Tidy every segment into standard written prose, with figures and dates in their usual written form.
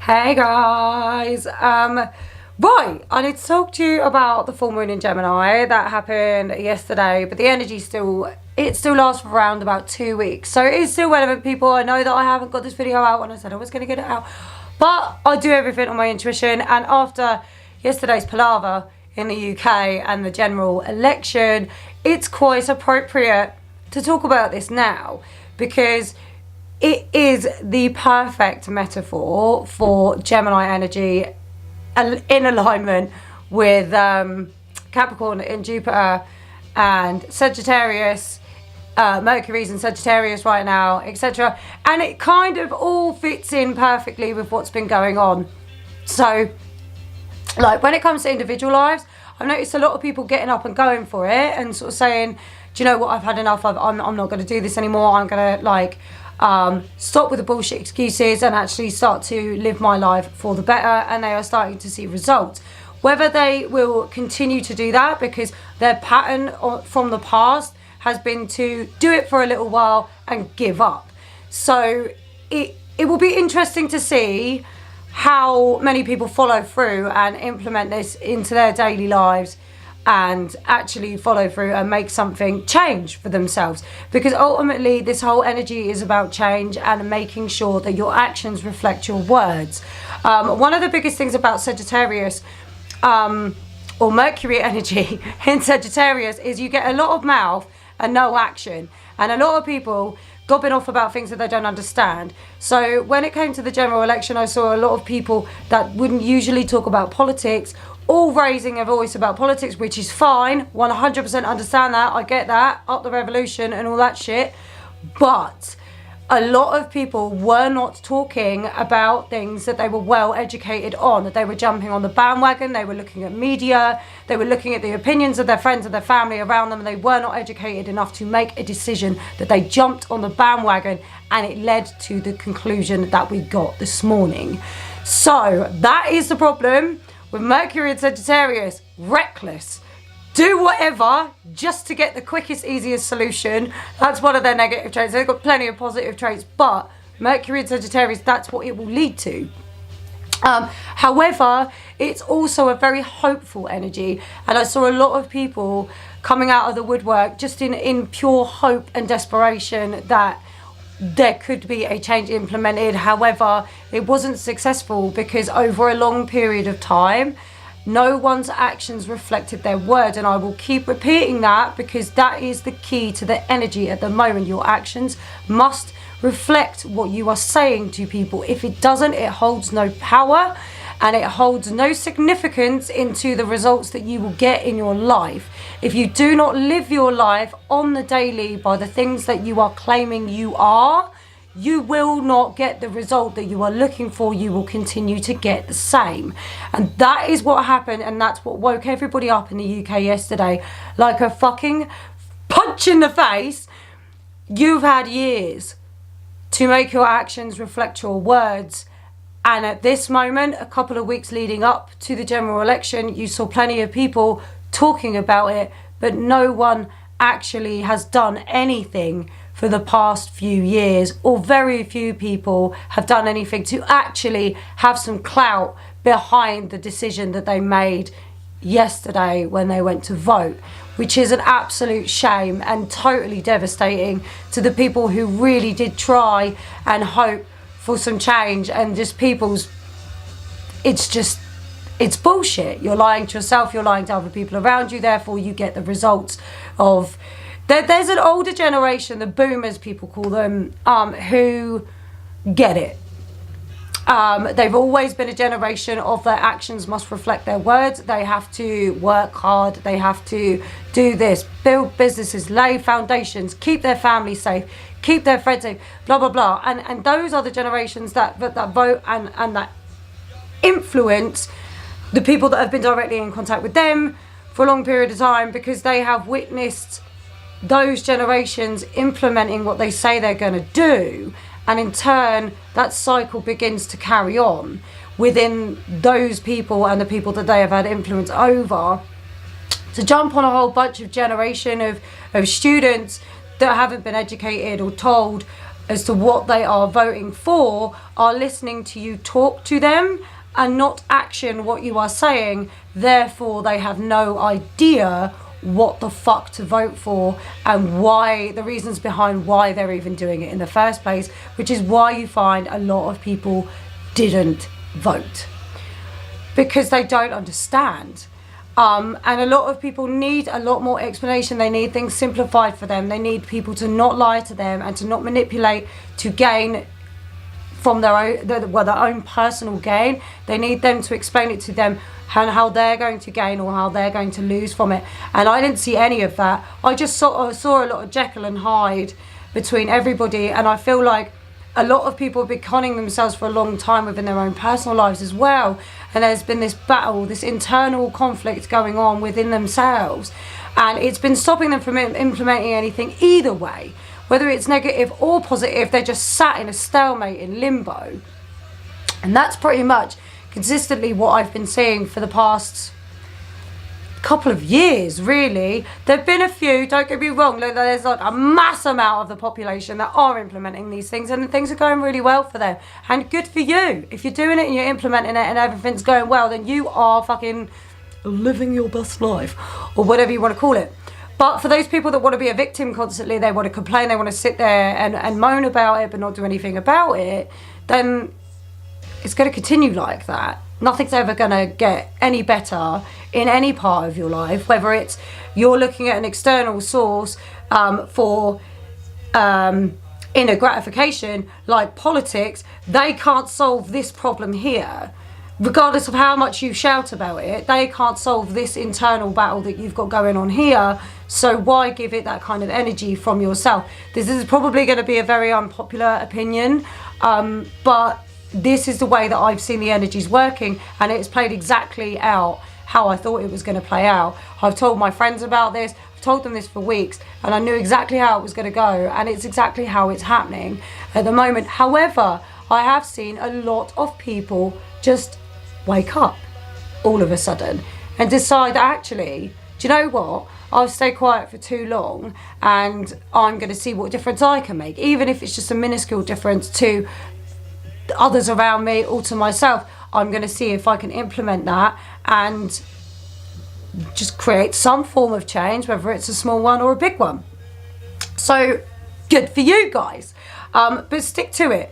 Hey guys, right, I need to talk to you about the full moon in Gemini that happened yesterday, but the energy it still lasts for around about 2 weeks, so it is still relevant, people. I know that I haven't got this video out when I said I was going to get it out, but I do everything on my intuition. And after yesterday's palaver in the UK and the general election, it's quite appropriate to talk about this now, because it is the perfect metaphor for Gemini energy in alignment with Capricorn in Jupiter and Sagittarius. Mercury's in Sagittarius right now, etc. And it kind of all fits in perfectly with what's been going on. So, like, when it comes to individual lives, I've noticed a lot of people getting up and going for it and sort of saying, do you know what, I've had enough, I'm not going to do this anymore, I'm going to, stop with the bullshit excuses and actually start to live my life for the better. And they are starting to see results. Whether they will continue to do that, because their pattern from the past has been to do it for a little while and give up. So it will be interesting to see how many people follow through and implement this into their daily lives and actually follow through and make something change for themselves, because ultimately this whole energy is about change and making sure that your actions reflect your words. One of the biggest things about Sagittarius or Mercury energy in Sagittarius is you get a lot of mouth and no action, and a lot of people gobbing off about things that they don't understand. So when it came to the general election, I saw a lot of people that wouldn't usually talk about politics all raising a voice about politics, which is fine, 100% understand that, I get that, up the revolution and all that shit. But a lot of people were not talking about things that they were well educated on, that they were jumping on the bandwagon, they were looking at media, they were looking at the opinions of their friends and their family around them, and they were not educated enough to make a decision, that they jumped on the bandwagon, and it led to the conclusion that we got this morning. So that is the problem with Mercury and Sagittarius. Reckless. Do whatever just to get the quickest, easiest solution. That's one of their negative traits. They've got plenty of positive traits, but Mercury and Sagittarius, that's what it will lead to. However, it's also a very hopeful energy, and I saw a lot of people coming out of the woodwork just in pure hope and desperation that there could be a change implemented. However, it wasn't successful because over a long period of time, no one's actions reflected their words. And I will keep repeating that, because that is the key to the energy at the moment. Your actions must reflect what you are saying to people. If it doesn't, it holds no power and it holds no significance into the results that you will get in your life. If you do not live your life on the daily by the things that you are claiming you are, you will not get the result that you are looking for. You will continue to get the same. And that is what happened, and that's what woke everybody up in the UK yesterday like a fucking punch in the face. You've had years to make your actions reflect your words. And at this moment, a couple of weeks leading up to the general election, you saw plenty of people talking about it, but no one actually has done anything for the past few years, or very few people have done anything to actually have some clout behind the decision that they made yesterday when they went to vote, which is an absolute shame and totally devastating to the people who really did try and hope for some change. And just it's bullshit. You're lying to yourself, you're lying to other people around you, therefore you get the results of... There's an older generation, the boomers people call them, who get it. They've always been a generation of their actions must reflect their words. They have to work hard, they have to do this, build businesses, lay foundations, keep their family safe, keep their friends safe, blah blah blah. And those are the generations that vote and that influence the people that have been directly in contact with them for a long period of time, because they have witnessed those generations implementing what they say they're going to do, and in turn that cycle begins to carry on within those people and the people that they have had influence over, to jump on a whole bunch of generation of students that haven't been educated or told as to what they are voting for are listening to you talk to them and not action what you are saying. Therefore, they have no idea what the fuck to vote for and why, the reasons behind why they're even doing it in the first place, which is why you find a lot of people didn't vote, because they don't understand. And a lot of people need a lot more explanation. They need things simplified for them. They need people to not lie to them and to not manipulate to gain from their own personal gain. They need them to explain it to them and how they're going to gain or how they're going to lose from it. And I didn't see any of that. I just saw a lot of Jekyll and Hyde between everybody, and I feel like a lot of people have been conning themselves for a long time within their own personal lives as well. And there's been this battle, this internal conflict going on within themselves. And it's been stopping them from implementing anything either way. Whether it's negative or positive, they're just sat in a stalemate in limbo. And that's pretty much consistently what I've been seeing for the past couple of years, really. There've been a few, don't get me wrong, there's like a mass amount of the population that are implementing these things, and things are going really well for them, and good for you. If you're doing it and you're implementing it and everything's going well, then you are fucking living your best life, or whatever you want to call it. But for those people that want to be a victim constantly, they want to complain, they want to sit there and moan about it but not do anything about it, then it's going to continue like that. Nothing's ever going to get any better in any part of your life, whether it's you're looking at an external source for inner gratification, like politics. They can't solve this problem here. Regardless of how much you shout about it, they can't solve this internal battle that you've got going on here. So why give it that kind of energy from yourself? This is probably going to be a very unpopular opinion, but this is the way that I've seen the energies working, and it's played exactly out how I thought it was going to play out. I've told my friends about this, I've told them this for weeks, and I knew exactly how it was going to go, and it's exactly how it's happening at the moment. However, I have seen a lot of people just wake up all of a sudden and decide that actually, do you know what? I've stayed quiet for too long and I'm going to see what difference I can make, even if it's just a minuscule difference to others around me or to myself. I'm going to see if I can implement that and just create some form of change, whether it's a small one or a big one. So good for you guys, but stick to it,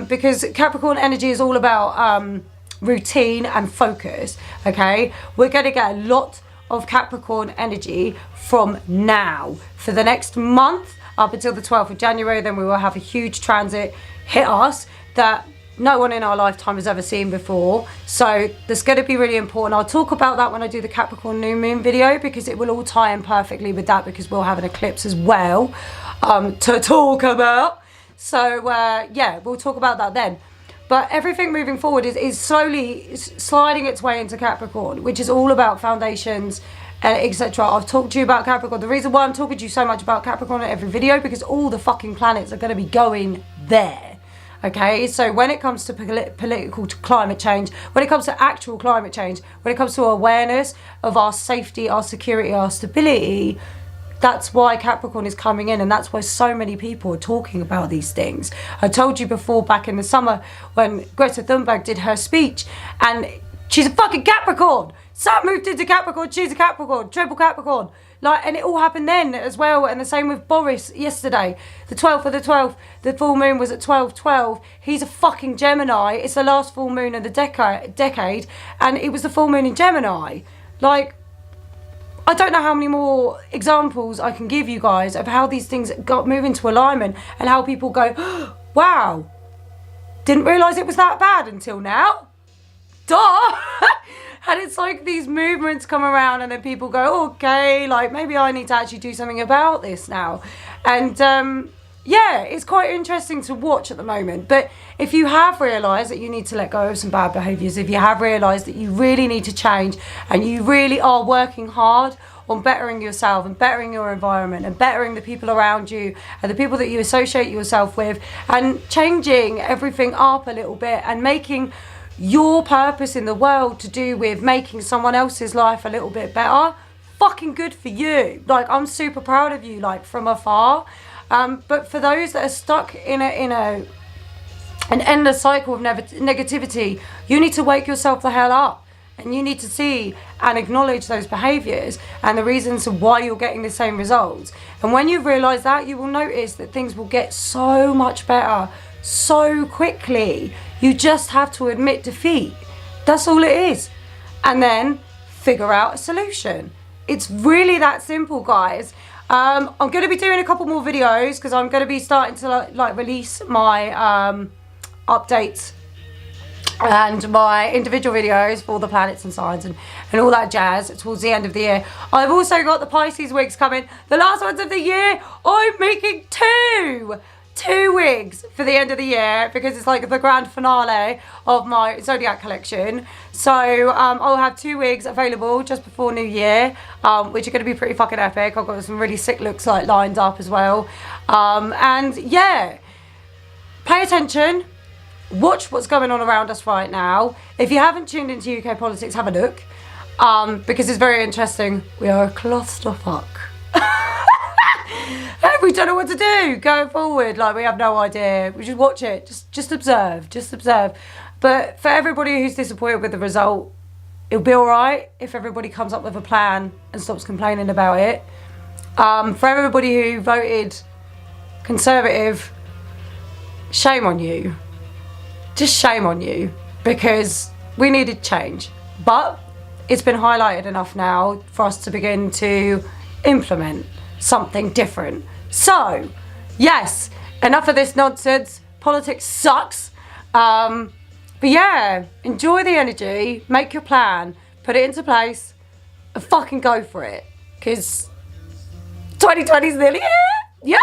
because Capricorn energy is all about routine and focus. Okay, we're going to get a lot of Capricorn energy from now for the next month up until the 12th of January. Then we will have a huge transit hit us that no one in our lifetime has ever seen before. So that's going to be really important. I'll talk about that when I do the Capricorn new moon video, because it will all tie in perfectly with that, because we'll have an eclipse as well to talk about. So yeah, we'll talk about that then. But everything moving forward is slowly sliding its way into Capricorn, which is all about foundations, etc. I've talked to you about Capricorn. The reason why I'm talking to you so much about Capricorn in every video, because all the fucking planets are going to be going there. Okay, so when it comes to political climate change, when it comes to actual climate change, when it comes to awareness of our safety, our security, our stability, that's why Capricorn is coming in, and that's why so many people are talking about these things. I told you before, back in the summer when Greta Thunberg did her speech, and she's a fucking Capricorn. Sun moved into Capricorn, she's a Capricorn, triple Capricorn. Like, and it all happened then as well, and the same with Boris yesterday. The 12th of the 12th, the full moon was at 12:12. He's a fucking Gemini. It's the last full moon of the decade, and it was the full moon in Gemini. Like, I don't know how many more examples I can give you guys of how these things move into alignment, and how people go, oh, wow, didn't realise it was that bad until now. Duh! And it's like these movements come around, and then people go, okay, like maybe I need to actually do something about this now. And yeah, it's quite interesting to watch at the moment. But if you have realised that you need to let go of some bad behaviours, if you have realised that you really need to change, and you really are working hard on bettering yourself and bettering your environment and bettering the people around you and the people that you associate yourself with, and changing everything up a little bit and making your purpose in the world to do with making someone else's life a little bit better, fucking good for you. Like, I'm super proud of you, like, from afar. But for those that are stuck in an endless cycle of negativity, you need to wake yourself the hell up. And you need to see and acknowledge those behaviours and the reasons why you're getting the same results. And when you realise that, you will notice that things will get so much better so quickly. You just have to admit defeat. That's all it is. And then figure out a solution. It's really that simple, guys. I'm going to be doing a couple more videos because I'm going to be starting to like release my updates and my individual videos for all the planets and signs and all that jazz towards the end of the year. I've also got the Pisces wigs coming, the last ones of the year. I'm making two wigs for the end of the year because it's like the grand finale of my zodiac collection. So I'll have 2 wigs available just before New Year, which are going to be pretty fucking epic. I've got some really sick looks like lined up as well. And yeah, pay attention. Watch what's going on around us right now. If you haven't tuned into UK politics, have a look, because it's very interesting. We are a clusterfuck. We don't know what to do going forward. Like, we have no idea. We just watch it. Just observe. Just observe. But for everybody who's disappointed with the result, it'll be all right if everybody comes up with a plan and stops complaining about it. For everybody who voted Conservative, shame on you. Just shame on you, because we needed change. But it's been highlighted enough now for us to begin to implement something different. So, yes, enough of this nonsense. Politics sucks. But yeah, enjoy the energy, make your plan, put it into place, and fucking go for it. Because 2020 is nearly here. Yeah!